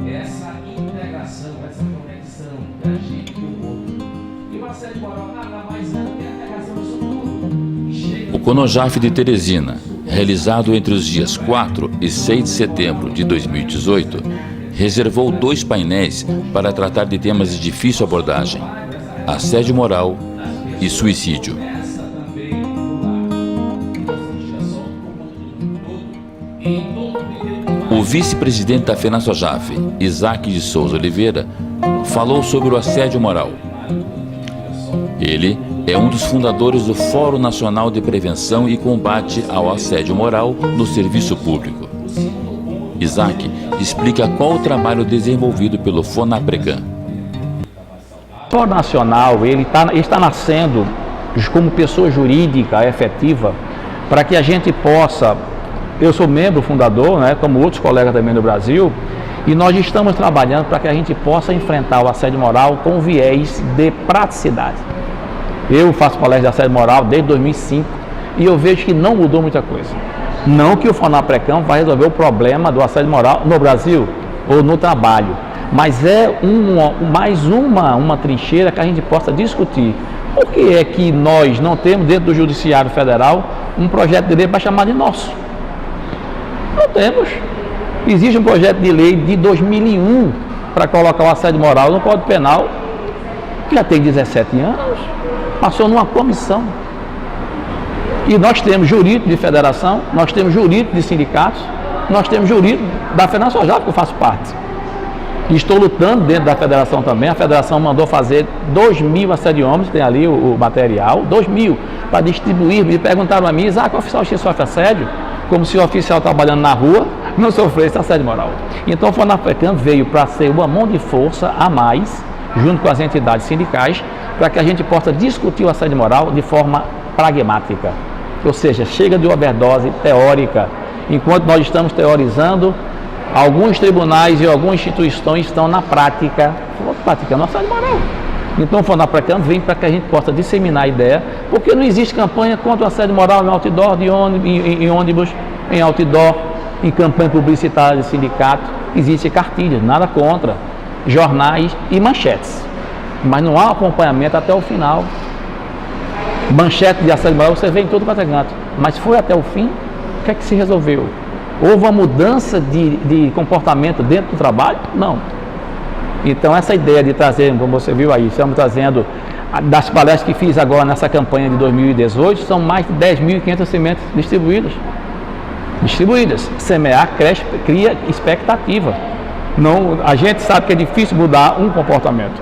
Essa integração, essa conexão da gente com o outro. E o assédio moral nada mais é do que a integração do mundo. O CONOJAF de Teresina, realizado entre os dias 4 e 6 de setembro de 2018, reservou 2 painéis para tratar de temas de difícil abordagem: assédio moral e suicídio. O vice-presidente da FENASOJAF, Isaac de Souza Oliveira, falou sobre o assédio moral. Ele é um dos fundadores do Fórum Nacional de Prevenção e Combate ao Assédio Moral no Serviço Público. Isaac explica qual o trabalho desenvolvido pelo FONAPRECAM. O Fórum Nacional ele está nascendo como pessoa jurídica efetiva para que a gente possa. Eu sou membro fundador, como outros colegas também do Brasil, e nós estamos trabalhando para que a gente possa enfrentar o assédio moral com viés de praticidade. Eu faço palestra de assédio moral desde 2005 e eu vejo que não mudou muita coisa. Não que o FONAPRECAM vai resolver o problema do assédio moral no Brasil ou no trabalho, mas é mais uma trincheira que a gente possa discutir. Por que é que nós não temos dentro do Judiciário Federal um projeto de lei para chamar de nosso? Não temos. Existe um projeto de lei de 2001 para colocar o assédio moral no Código Penal, que já tem 17 anos, passou numa comissão. E nós temos jurídico de federação, nós temos jurídico de sindicatos, nós temos jurídico da FENASOJAF, que eu faço parte. E estou lutando dentro da federação também. A federação mandou fazer 2.000 assediômetros, tem ali o material, 2.000, para distribuir. Me perguntaram a mim, Isaac, o oficial X sofre assédio? Como se o oficial trabalhando na rua não sofresse assédio moral. Então o FONAPRECAM veio para ser uma mão de força a mais, junto com as entidades sindicais, para que a gente possa discutir o assédio moral de forma pragmática. Ou seja, chega de overdose teórica. Enquanto nós estamos teorizando, alguns tribunais e algumas instituições estão na prática praticando o assédio moral. Então o FONAPRECAM vem para que a gente possa disseminar a ideia, porque não existe campanha contra o assédio moral em outdoor, em ônibus, em outdoor, em campanha publicitária de sindicato. Existe cartilhas, nada contra, jornais e manchetes, mas não há acompanhamento até o final. Manchete de assédio moral você vê em todo quanto é canto, mas foi até o fim, o que é que se resolveu? Houve uma mudança de comportamento dentro do trabalho? Não. Então essa ideia de trazer, como você viu aí, estamos trazendo das palestras que fiz agora nessa campanha de 2018, são mais de 10.500 sementes distribuídas. Semear, cresce, cria expectativa. Não, a gente sabe que é difícil mudar um comportamento.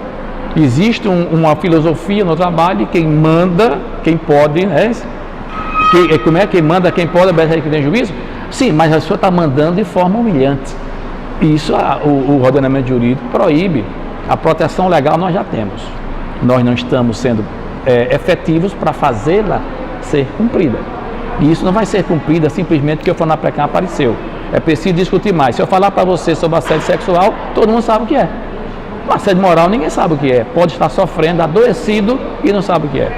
Existe uma filosofia no trabalho, quem manda, quem pode, quem manda, quem pode, obedece quem tem juízo? Sim, mas a pessoa está mandando de forma humilhante. Isso o ordenamento jurídico proíbe. A proteção legal nós já temos. Nós não estamos sendo efetivos para fazê-la ser cumprida. E isso não vai ser cumprida simplesmente porque o FONAPRECAM apareceu. É preciso discutir mais. Se eu falar para você sobre assédio sexual, todo mundo sabe o que é. O assédio moral ninguém sabe o que é. Pode estar sofrendo, adoecido e não sabe o que é.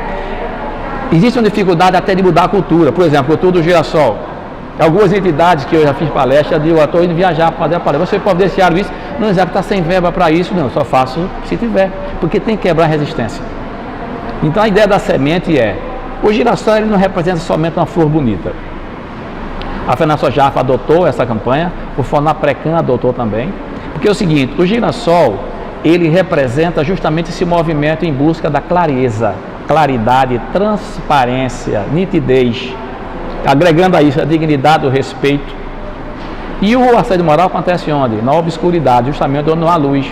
Existe uma dificuldade até de mudar a cultura. Por exemplo, a cultura do girassol. Algumas entidades que eu já fiz palestra, eu digo, eu estou indo viajar para fazer a palestra. Você providenciaram isso? Não, Isaac, está sem verba para isso. Não, só faço se tiver. Porque tem que quebrar a resistência. Então a ideia da semente é, o girassol ele não representa somente uma flor bonita. A FENASOJAF adotou essa campanha, o FONAPRECAM adotou também. Porque é o seguinte, o girassol, ele representa justamente esse movimento em busca da clareza, claridade, transparência, nitidez, agregando a isso a dignidade, o respeito. E o assédio moral acontece onde? Na obscuridade, justamente onde não há luz.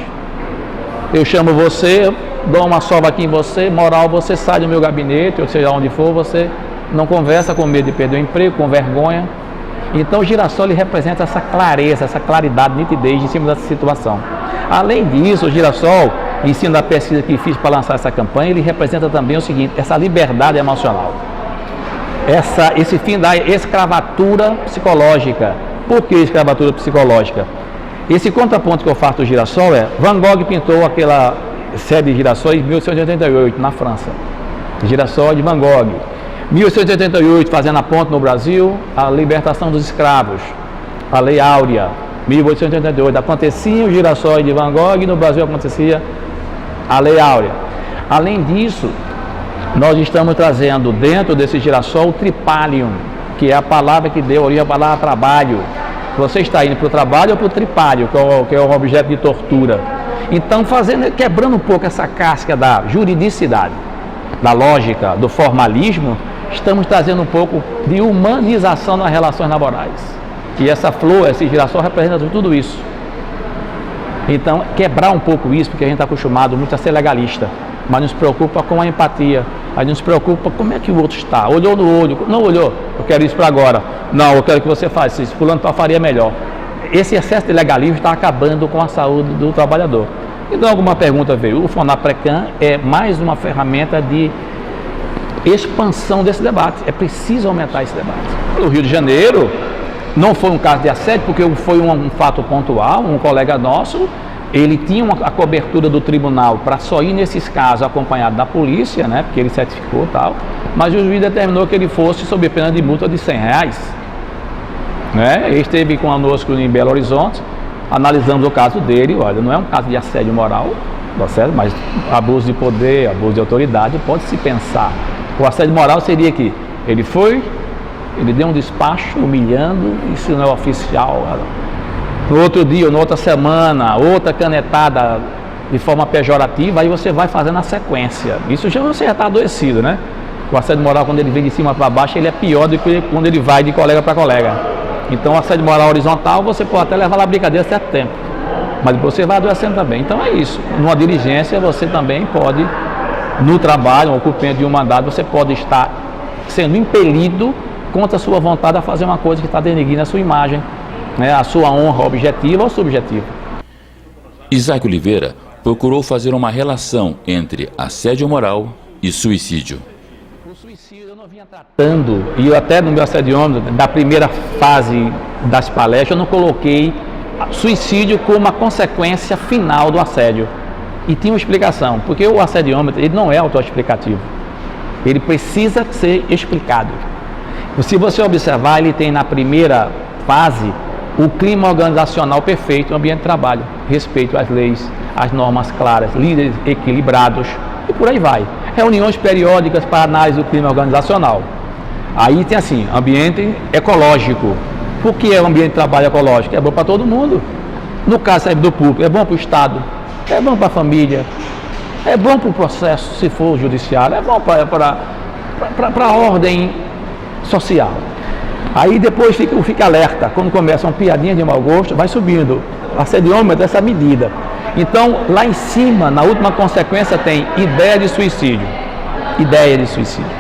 Eu chamo você, dou uma sova aqui em você, moral, você sai do meu gabinete, ou seja, onde for, você não conversa com medo de perder o emprego, com vergonha. Então o girassol ele representa essa clareza, essa claridade, nitidez em cima dessa situação. Além disso, o girassol, em cima da pesquisa que fiz para lançar essa campanha, ele representa também o seguinte, essa liberdade emocional. Esse fim da escravatura psicológica. Por que escravatura psicológica? Esse contraponto que eu faço do girassol é, Van Gogh pintou aquela série de girassóis em 1888, na França. Girassol de Van Gogh. 1888, fazendo a ponte no Brasil, a libertação dos escravos, a Lei Áurea. 1888, acontecia o Girassol de Van Gogh e no Brasil acontecia a Lei Áurea. Além disso, nós estamos trazendo dentro desse girassol o tripalium, que é a palavra que deu origem à palavra trabalho. Você está indo para o trabalho ou para o tripalho, que é o objeto de tortura. Então, quebrando um pouco essa casca da juridicidade, da lógica, do formalismo, estamos trazendo um pouco de humanização nas relações laborais. E essa flor, esse girassol representa tudo isso. Então, quebrar um pouco isso, porque a gente está acostumado muito a ser legalista, mas nos preocupa com a empatia, a gente nos preocupa como é que o outro está, olhou no olho, não olhou, eu quero isso para agora, não, eu quero que você faça isso, fulano faria melhor. Esse excesso de legalismo está acabando com a saúde do trabalhador. Então, alguma pergunta veio, o FONAPRECAM é mais uma ferramenta de expansão desse debate, é preciso aumentar esse debate. No Rio de Janeiro, não foi um caso de assédio, porque foi um fato pontual, um colega nosso, ele tinha a cobertura do tribunal para só ir nesses casos acompanhado da polícia, né, porque ele certificou e tal, mas o juiz determinou que ele fosse sob pena de multa de R$100. Né? Ele esteve conosco em Belo Horizonte, analisamos o caso dele, olha, não é um caso de assédio moral, tá certo? Mas abuso de poder, abuso de autoridade, pode-se pensar. O assédio moral seria que ele deu um despacho humilhando, isso não é oficial. No outro dia, ou na outra semana, outra canetada de forma pejorativa, aí você vai fazendo a sequência. Isso já você já está adoecido, né? O assédio moral, quando ele vem de cima para baixo, ele é pior do que quando ele vai de colega para colega. Então, o assédio moral horizontal, você pode até levar na brincadeira certo tempo, mas você vai adoecendo também. Então, é isso. Numa diligência, você também pode, no trabalho, ocupante de um mandato, você pode estar sendo impelido contra a sua vontade a fazer uma coisa que está denegrindo a sua imagem, né, a sua honra objetiva ou subjetiva. Isaac Oliveira procurou fazer uma relação entre assédio moral e suicídio. O suicídio eu não vinha tratando, e eu até no meu assediômetro, da primeira fase das palestras, eu não coloquei suicídio como uma consequência final do assédio. E tinha uma explicação, porque o assediômetro ele não é autoexplicativo, ele precisa ser explicado. Se você observar, ele tem na primeira fase o clima organizacional perfeito, o ambiente de trabalho, respeito às leis, às normas claras, líderes equilibrados e por aí vai. Reuniões periódicas para análise do clima organizacional. Aí tem assim, ambiente ecológico. Por que é o ambiente de trabalho ecológico? É bom para todo mundo. No caso do público, é bom para o Estado, é bom para a família, é bom para o processo, se for judiciário, é bom para a ordem social. Aí depois fica alerta, quando começam piadinhas de mau gosto, vai subindo, o assediômetro dessa medida. Então, lá em cima, na última consequência, tem ideia de suicídio. Ideia de suicídio.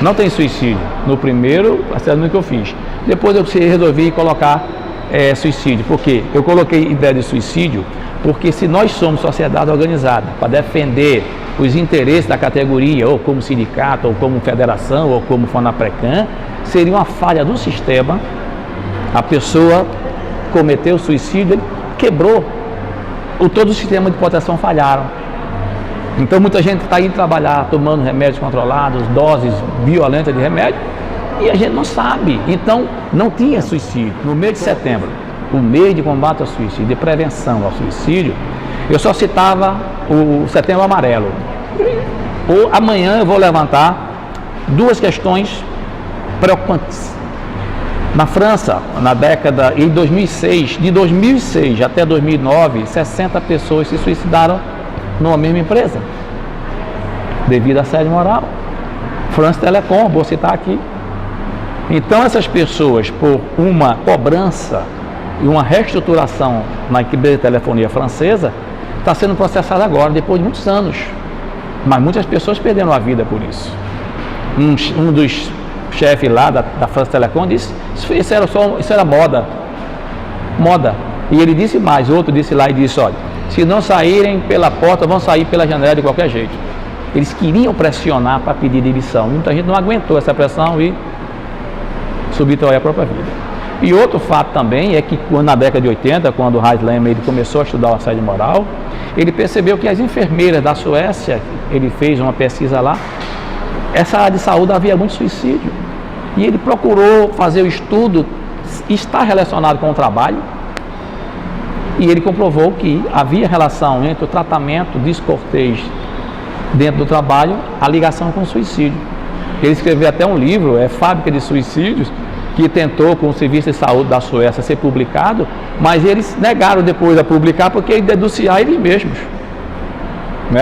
Não tem suicídio no primeiro assediômetro que eu fiz. Depois eu resolvi colocar suicídio. Por quê? Eu coloquei ideia de suicídio porque se nós somos sociedade organizada para defender os interesses da categoria, ou como sindicato, ou como federação, ou como FONAPRECAM, seria uma falha do sistema, a pessoa cometeu suicídio, ele quebrou, todo o sistema de proteção falharam. Então muita gente está indo trabalhar tomando remédios controlados, doses violentas de remédio, e a gente não sabe. Então não tinha suicídio. No mês de setembro, o mês de combate ao suicídio, de prevenção ao suicídio, eu só citava o Setembro Amarelo. Amanhã eu vou levantar duas questões preocupantes. Na França, na década em 2006, de 2006 até 2009, 60 pessoas se suicidaram numa mesma empresa, devido a assédio moral. France Telecom, vou citar aqui. Então essas pessoas, por uma cobrança e uma reestruturação na empresa de telefonia francesa, está sendo processada agora, depois de muitos anos. Mas muitas pessoas perderam a vida por isso. Um dos chefes lá da France Telecom disse, isso era moda. E ele disse mais, outro disse lá e disse, olha, se não saírem pela porta, vão sair pela janela de qualquer jeito. Eles queriam pressionar para pedir demissão. Muita gente não aguentou essa pressão e subtraiu a própria vida. E outro fato também é que na década de 80, quando o Heinz Lehmann ele começou a estudar o assédio moral, ele percebeu que as enfermeiras da Suécia, ele fez uma pesquisa lá, essa área de saúde havia muito suicídio. E ele procurou fazer o estudo, está relacionado com o trabalho, e ele comprovou que havia relação entre o tratamento descortês dentro do trabalho, a ligação com o suicídio. Ele escreveu até um livro, Fábrica de Suicídios, que tentou com o Serviço de Saúde da Suécia ser publicado, mas eles negaram depois a publicar porque ele denunciar eles mesmos.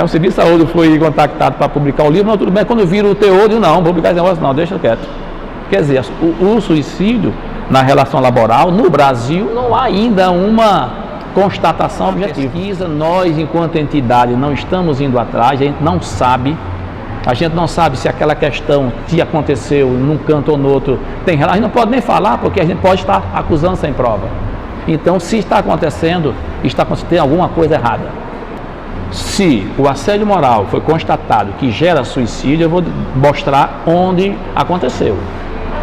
O Serviço de Saúde foi contactado para publicar o livro, não, tudo bem, quando viram o teor, não, vou publicar esse negócio, não, deixa quieto. Quer dizer, o suicídio na relação laboral, no Brasil, não há ainda uma constatação objetiva. Pesquisa, nós, enquanto entidade, não estamos indo atrás, a gente não sabe se aquela questão que aconteceu num canto ou no outro tem relação, a gente não pode nem falar, porque a gente pode estar acusando sem prova. Então, se está acontecendo, tem alguma coisa errada. Se o assédio moral foi constatado que gera suicídio, eu vou mostrar onde aconteceu.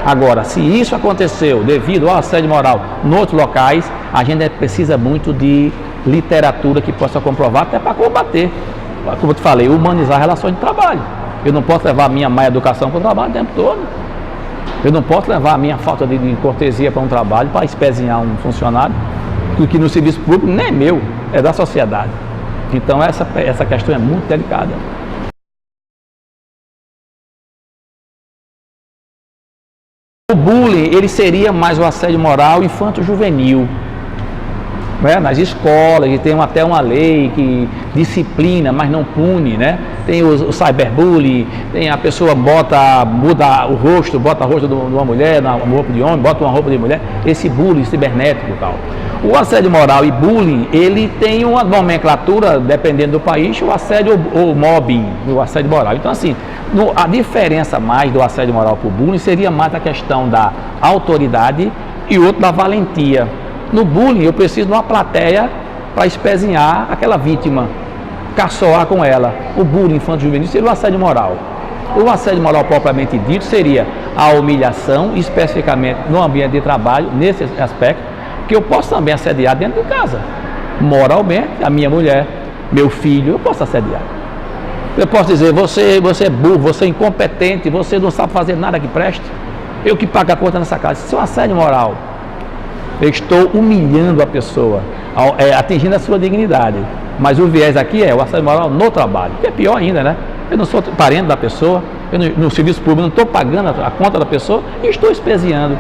Agora, se isso aconteceu devido ao assédio moral em outros locais, a gente precisa muito de literatura que possa comprovar, até para combater, como eu te falei, humanizar relações de trabalho. Eu não posso levar a minha má educação para o trabalho o tempo todo. Eu não posso levar a minha falta de cortesia para um trabalho para espezinhar um funcionário, que no serviço público nem é meu, é da sociedade. Então essa questão é muito delicada. O bullying, ele seria mais o assédio moral infanto-juvenil. Nas escolas, e tem até uma lei que disciplina, mas não pune, né? Tem o cyberbullying, tem a pessoa muda o rosto, bota o rosto de uma mulher, uma roupa de homem, bota uma roupa de mulher, esse bullying cibernético e tal. O assédio moral e bullying, ele tem uma nomenclatura, dependendo do país, o assédio ou mobbing, o assédio moral. Então, assim, a diferença mais do assédio moral para o bullying seria mais a questão da autoridade e outro da valentia. No bullying, eu preciso de uma plateia para espezinhar aquela vítima, caçoar com ela. O bullying infanto-juvenil seria o assédio moral. O assédio moral propriamente dito seria a humilhação, especificamente no ambiente de trabalho, nesse aspecto, que eu posso também assediar dentro de casa. Moralmente, a minha mulher, meu filho, eu posso assediar. Eu posso dizer, você é burro, você é incompetente, você não sabe fazer nada que preste. Eu que pago a conta nessa casa. Isso é um assédio moral. Eu estou humilhando a pessoa, atingindo a sua dignidade. Mas o viés aqui é o assédio moral no trabalho, que é pior ainda, né? Eu não sou parente da pessoa, eu no serviço público não estou pagando a conta da pessoa e estou espezinhando.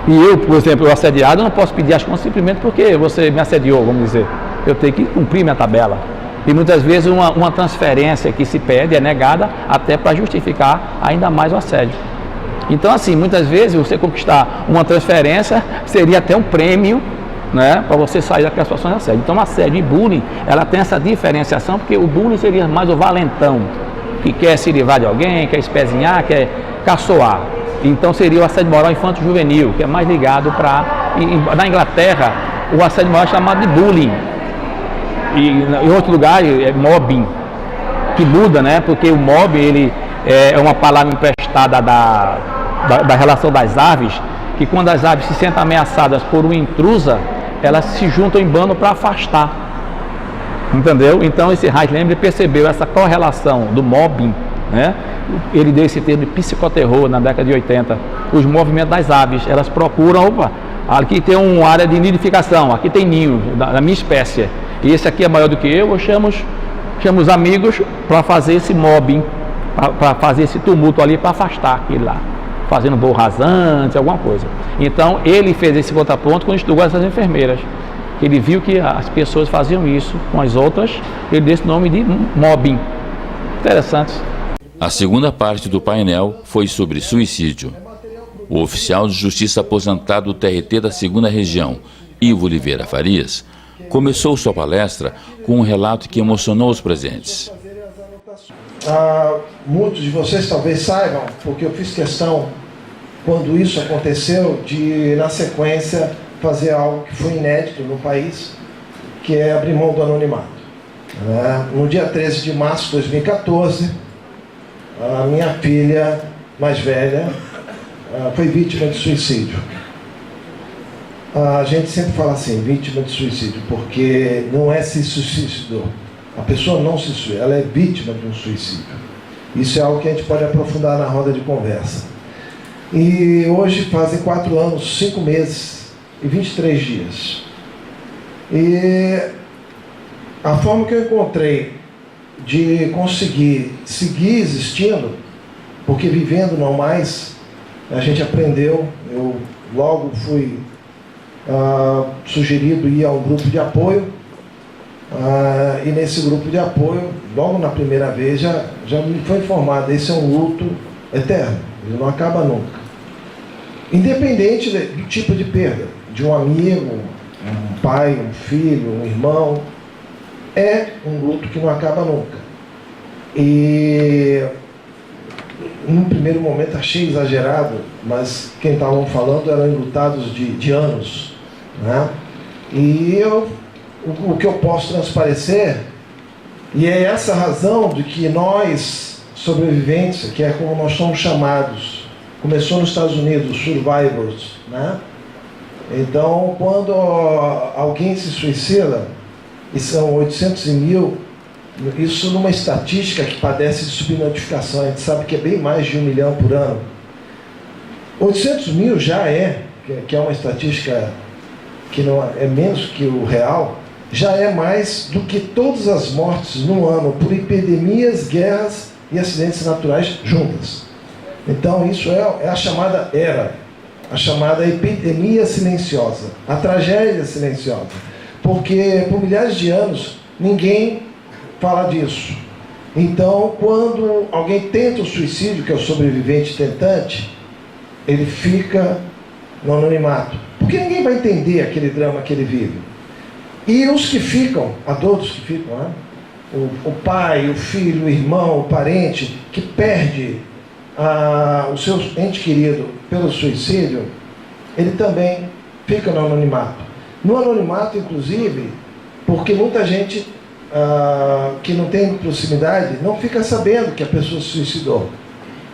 E eu, por exemplo, o assediado, eu não posso pedir as contas simplesmente porque você me assediou, vamos dizer. Eu tenho que cumprir minha tabela. E muitas vezes uma transferência que se pede é negada até para justificar ainda mais o assédio. Então, assim, muitas vezes você conquistar uma transferência seria até um prêmio, né, para você sair daquela situação de assédio. Então, assédio e bullying, ela tem essa diferenciação, porque o bullying seria mais o valentão, que quer se livrar de alguém, quer espezinhar, quer caçoar. Então, seria o assédio moral infanto-juvenil, que é mais ligado para... Na Inglaterra, o assédio moral é chamado de bullying. E em outro lugar, é mobbing, que muda, né, porque o mobbing, ele é uma palavra emprestada da relação das aves, que quando as aves se sentem ameaçadas por uma intrusa, elas se juntam em bando para afastar. Entendeu? Então esse Highlander percebeu essa correlação do mobbing, né? Ele deu esse termo de psicoterror na década de 80. Os movimentos das aves, elas procuram, aqui tem uma área de nidificação, aqui tem ninho da minha espécie, e esse aqui é maior do que eu chamo os amigos para fazer esse mobbing, para fazer esse tumulto ali, para afastar aquele lá, fazendo voo rasante, alguma coisa. Então ele fez esse contraponto quando estudou essas enfermeiras. Ele viu que as pessoas faziam isso com as outras, ele deu esse nome de mobbing. Interessante. A segunda parte do painel foi sobre suicídio. O oficial de justiça aposentado do TRT da 2ª Região, Ivo Oliveira Farias, começou sua palestra com um relato que emocionou os presentes. Muitos de vocês talvez saibam, porque eu fiz questão, quando isso aconteceu, de, na sequência, fazer algo que foi inédito no país, que é abrir mão do anonimato. No dia 13 de março de 2014, a minha filha mais velha foi vítima de suicídio. A gente sempre fala assim, vítima de suicídio, porque não é se suicidou. A pessoa não se suicida, ela é vítima de um suicídio. Isso é algo que a gente pode aprofundar na roda de conversa. E hoje fazem 4 anos, 5 meses e 23 dias. E a forma que eu encontrei de conseguir seguir existindo, porque vivendo não mais, a gente aprendeu, eu logo fui sugerido ir a um grupo de apoio, e nesse grupo de apoio, logo na primeira vez, já me foi informado, esse é um luto eterno, ele não acaba nunca. Independente do tipo de perda, de um amigo, um pai, um filho, um irmão, é um luto que não acaba nunca. E num primeiro momento achei exagerado, mas quem estavam falando eram enlutados de anos, né? E o que eu posso transparecer, e é essa razão de que nós, sobreviventes, que é como nós somos chamados, começou nos Estados Unidos, survivors, né? Então, quando alguém se suicida, e são 800 mil, isso numa estatística que padece de subnotificação, a gente sabe que é bem mais de 1 milhão por ano. 800 mil já que é uma estatística que não é menos que o real, já é mais do que todas as mortes no ano por epidemias, guerras e acidentes naturais juntas. Então isso é a chamada a chamada epidemia silenciosa, a tragédia silenciosa, porque por milhares de anos ninguém fala disso. Então, quando alguém tenta o suicídio, que é o sobrevivente tentante, ele fica no anonimato, porque ninguém vai entender aquele drama que ele vive. E os que ficam, adultos que ficam, né? O pai, o filho, o irmão, o parente, que perde o seu ente querido pelo suicídio, ele também fica no anonimato. No anonimato, inclusive, porque muita gente que não tem proximidade não fica sabendo que a pessoa se suicidou.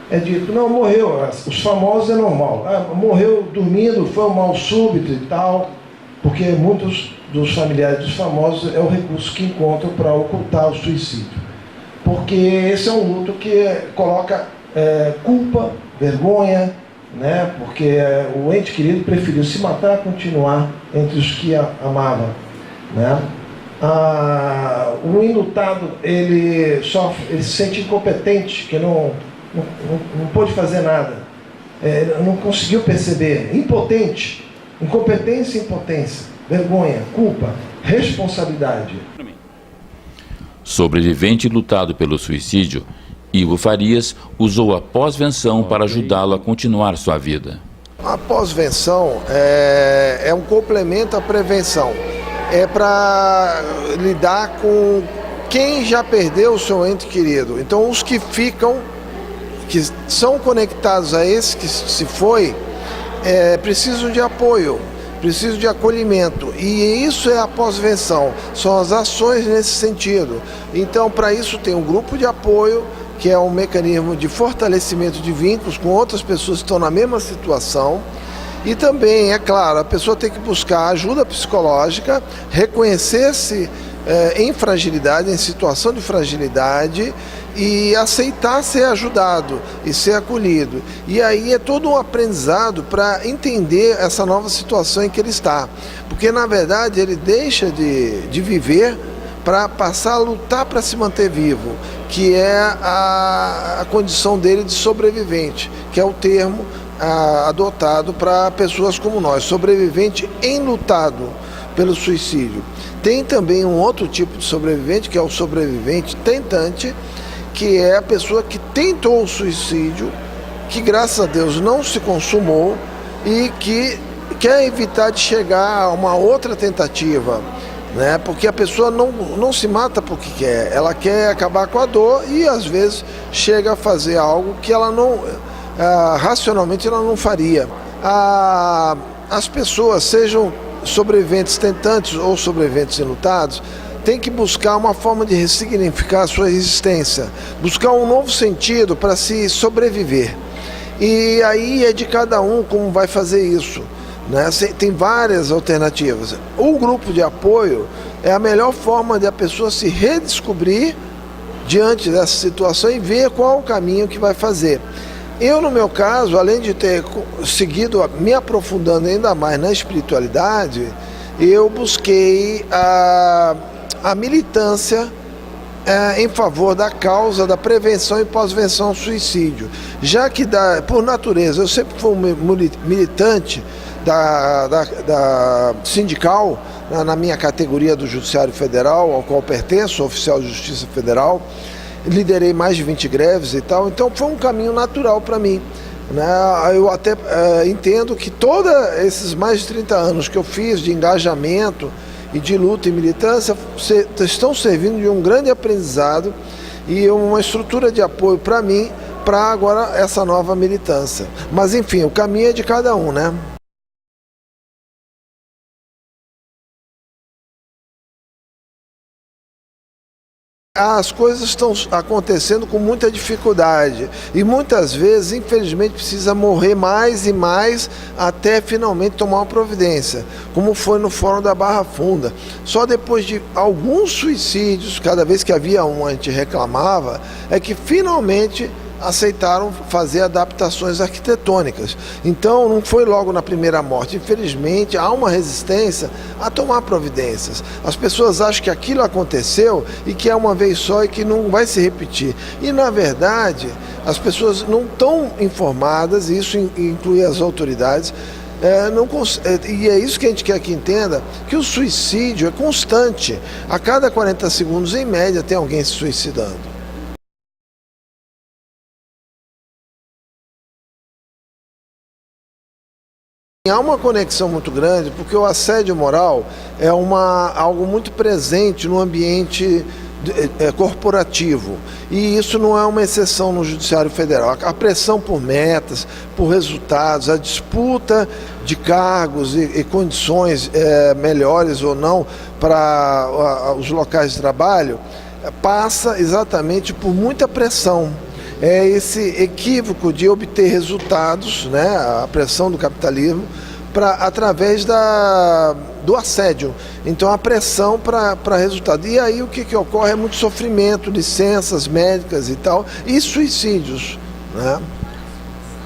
É dito, não, morreu, os famosos é normal, morreu dormindo, foi um mal súbito e tal, porque muitos dos familiares dos famosos é o recurso que encontram para ocultar o suicídio. Porque esse é um luto que coloca culpa, vergonha, né? Porque o ente querido preferiu se matar a continuar entre os que amava, né? O enlutado, ele sofre, ele se sente incompetente, que não pôde fazer nada, não conseguiu perceber, impotente, incompetência e impotência, vergonha, culpa, responsabilidade. Sobrevivente lutado pelo suicídio, Ivo Farias usou a pós-venção para ajudá-lo a continuar sua vida. A pós-venção é um complemento à prevenção. É para lidar com quem já perdeu o seu ente querido. Então, os que ficam, que são conectados a esse que se foi, precisam de apoio, precisam de acolhimento. E isso é a pós-venção, são as ações nesse sentido. Então, para isso tem um grupo de apoio, que é um mecanismo de fortalecimento de vínculos com outras pessoas que estão na mesma situação. E também, é claro, a pessoa tem que buscar ajuda psicológica, reconhecer-se em fragilidade, em situação de fragilidade, e aceitar ser ajudado e ser acolhido. E aí é todo um aprendizado para entender essa nova situação em que ele está. Porque, na verdade, ele deixa de viver para passar a lutar para se manter vivo, que é a condição dele de sobrevivente, que é o termo adotado para pessoas como nós, sobrevivente enlutado pelo suicídio. Tem também um outro tipo de sobrevivente, que é o sobrevivente tentante, que é a pessoa que tentou o suicídio, que graças a Deus não se consumou e que quer evitar de chegar a uma outra tentativa, né? Porque a pessoa não se mata porque quer, ela quer acabar com a dor e às vezes chega a fazer algo que ela racionalmente ela não faria. As pessoas, sejam sobreviventes tentantes ou sobreviventes enlutados, tem que buscar uma forma de ressignificar a sua existência, buscar um novo sentido para se sobreviver. E aí é de cada um como vai fazer isso, né? Tem várias alternativas. O grupo de apoio é a melhor forma de a pessoa se redescobrir diante dessa situação e ver qual o caminho que vai fazer. Eu, no meu caso, além de ter seguido, me aprofundando ainda mais na espiritualidade, eu busquei a militância em favor da causa da prevenção e pós-venção ao suicídio. Já que, por natureza, eu sempre fui um militante da sindical, na minha categoria do Judiciário Federal, ao qual pertenço, oficial de Justiça Federal, liderei mais de 20 greves e tal, então foi um caminho natural para mim, né? Eu até entendo que todos esses mais de 30 anos que eu fiz de engajamento e de luta e militância estão servindo de um grande aprendizado e uma estrutura de apoio para mim, para agora essa nova militância. Mas enfim, o caminho é de cada um, né? As coisas estão acontecendo com muita dificuldade e muitas vezes, infelizmente, precisa morrer mais e mais até finalmente tomar uma providência, como foi no Fórum da Barra Funda. Só depois de alguns suicídios, cada vez que havia um, a gente reclamava, é que finalmente aceitaram fazer adaptações arquitetônicas. Então não foi logo na primeira morte. Infelizmente há uma resistência a tomar providências. As pessoas acham que aquilo aconteceu e que é uma vez só e que não vai se repetir. E na verdade as pessoas não estão informadas, e isso inclui as autoridades. E é isso que a gente quer que entenda, que o suicídio é constante. A cada 40 segundos, em média, tem alguém se suicidando. Há uma conexão muito grande, porque o assédio moral é algo muito presente no ambiente corporativo, e isso não é uma exceção no Judiciário Federal. A pressão por metas, por resultados, a disputa de cargos e condições melhores ou não para os locais de trabalho passa exatamente por muita pressão. É esse equívoco de obter resultados, né, a pressão do capitalismo, através do assédio. Então a pressão para resultado. E aí o que ocorre é muito sofrimento, licenças médicas e tal, e suicídios, né?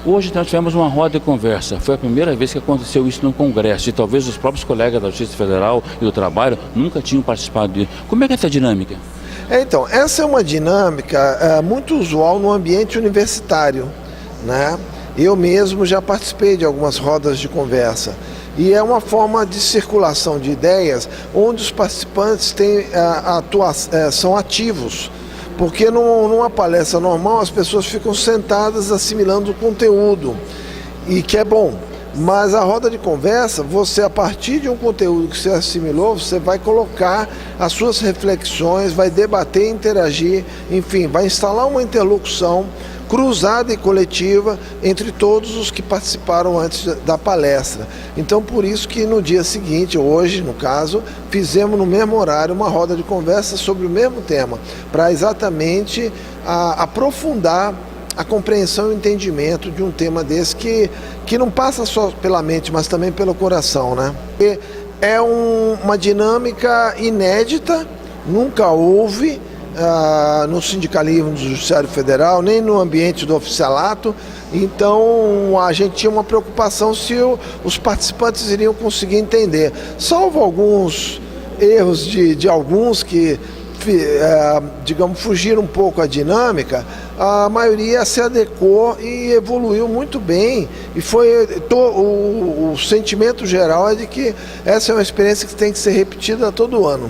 Hoje nós tivemos uma roda de conversa. Foi a primeira vez que aconteceu isso no Congresso, e talvez os próprios colegas da Justiça Federal e do Trabalho nunca tinham participado disso. Como é que é essa dinâmica? Então, essa é uma dinâmica muito usual no ambiente universitário, né? Eu mesmo já participei de algumas rodas de conversa, e é uma forma de circulação de ideias onde os participantes são ativos, porque numa palestra normal as pessoas ficam sentadas assimilando o conteúdo, e que é bom. Mas a roda de conversa, você, a partir de um conteúdo que você assimilou, você vai colocar as suas reflexões, vai debater, interagir, enfim, vai instalar uma interlocução cruzada e coletiva entre todos os que participaram antes da palestra. Então, por isso que no dia seguinte, hoje, no caso, fizemos no mesmo horário uma roda de conversa sobre o mesmo tema, para exatamente aprofundar a compreensão e o entendimento de um tema desse que não passa só pela mente, mas também pelo coração, né? E é uma dinâmica inédita, nunca houve no sindicalismo do Judiciário Federal, nem no ambiente do oficialato. Então a gente tinha uma preocupação se os participantes iriam conseguir entender. Salvo alguns erros de alguns que digamos, fugir um pouco a dinâmica, a maioria se adequou e evoluiu muito bem, e o sentimento geral é de que essa é uma experiência que tem que ser repetida todo ano.